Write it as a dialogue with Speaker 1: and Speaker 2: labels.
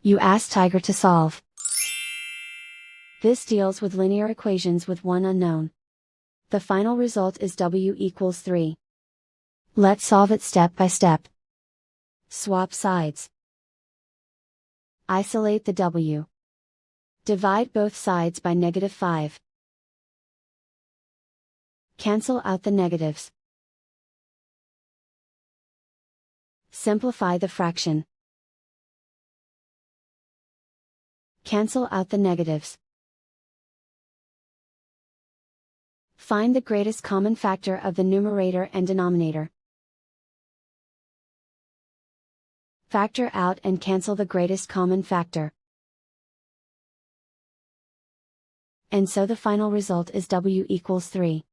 Speaker 1: You ask Tiger to solve. This deals with linear equations with one unknown. The final result is w equals 3. Let's solve it step by step. Swap sides. Isolate the w. Divide both sides by -5. Cancel out the negatives. Simplify the fraction. Cancel out the negatives. Find the greatest common factor of the numerator and denominator. Factor out and cancel the greatest common factor. And so the final result is w equals 3.